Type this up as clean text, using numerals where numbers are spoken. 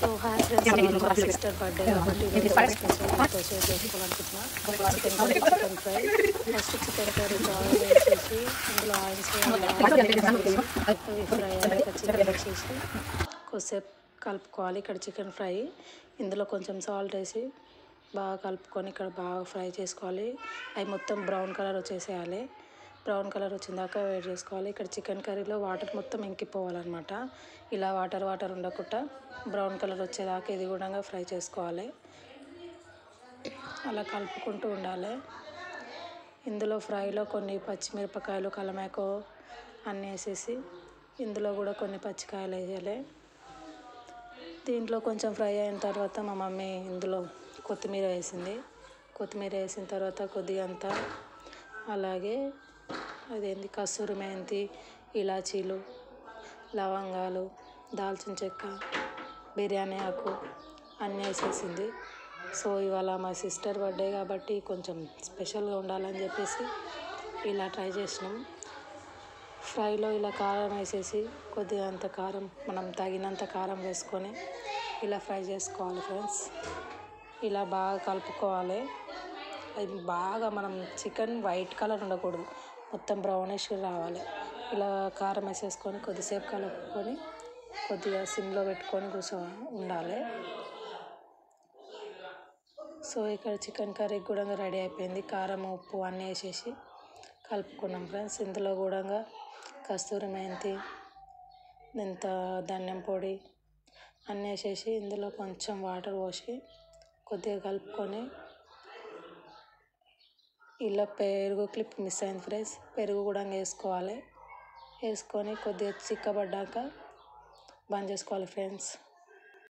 So hi friends, ఇవాళ మా sister birthday కాబట్టి ఈరోజు స్పెషల్ మీతో షేర్ చేసుకోవాలనుకుంటున్నా. Chicken curry, chicken fry. First chicken కర్రీకి ఆయిల్ వేసేసి అందులో ఆయిల్స్ ఫ్రై అయ్యాక చికెన్ వేసేసి కొద్దిసేపు కలుపుకోవాలి. ఇక్కడ చికెన్ ఫ్రై, ఇందులో కొంచెం సాల్ట్ వేసి బాగా కలుపుకొని ఇక్కడ బాగా ఫ్రై చేసుకోవాలి. అవి మొత్తం బ్రౌన్ కలర్ వచ్చేసేయాలి. బ్రౌన్ కలర్ వచ్చిందాక వేడి చేసుకోవాలి. ఇక్కడ చికెన్ కర్రీలో వాటర్ మొత్తం ఇంకిపోవాలన్నమాట. ఇలా వాటర్ ఉండకుండా బ్రౌన్ కలర్ వచ్చేదాకా ఇది కూడా ఫ్రై చేసుకోవాలి. అలా కలుపుకుంటూ ఉండాలి. ఇందులో ఫ్రైలో కొన్ని పచ్చిమిరపకాయలు, కలమాకు అన్నీ వేసేసి ఇందులో కూడా కొన్ని పచ్చికాయలు వేయాలి. దీంట్లో కొంచెం ఫ్రై అయిన తర్వాత మా మమ్మీ ఇందులో కొత్తిమీర వేసింది. కొత్తిమీర వేసిన తర్వాత కొద్దిగా అంతా అలాగే అదేంటి కస్తూరి మెంతి, ఇలాచీలు, లవంగాలు, దాల్చిన చెక్క, బిర్యానీ ఆకు అన్నీ వేసేసింది. సో ఇవాళ మా సిస్టర్ బర్త్డే కాబట్టి కొంచెం స్పెషల్గా ఉండాలని చెప్పేసి ఇలా ట్రై చేసినాం. ఫ్రైలో ఇలా కారం వేసేసి కొద్దిగా అంత కారం, మనం తగినంత కారం వేసుకొని ఇలా ఫ్రై చేసుకోవాలి ఫ్రెండ్స్. ఇలా బాగా కలుపుకోవాలి. అది బాగా మనం చికెన్ వైట్ కలర్ ఉండకూడదు, మొత్తం బ్రౌనిష్ రావాలి. ఇలా కారం వేసేసుకొని కొద్దిసేపు కలుపుకొని కొద్దిగా సిమ్లో పెట్టుకొని ఉండాలి. సో ఇక్కడ చికెన్ కర్రీ కూడా రెడీ అయిపోయింది. కారం, ఉప్పు అన్నీ వేసేసి కలుపుకున్నాం ఫ్రెండ్స్. ఇందులో కూడా కస్తూరి మెంతి, ఇంత ధనియం పొడి అన్నీ వేసేసి ఇందులో కొంచెం వాటర్ పోసి కొద్దిగా కలుపుకొని ఇలా పెరుగు క్లిప్ మిస్ అయింది ఫ్రెండ్స్, పెరుగు కూడా వేసుకోవాలి. వేసుకొని కొద్దిగా చిక్కబడ్డాక బంద్ చేసుకోవాలి ఫ్రెండ్స్.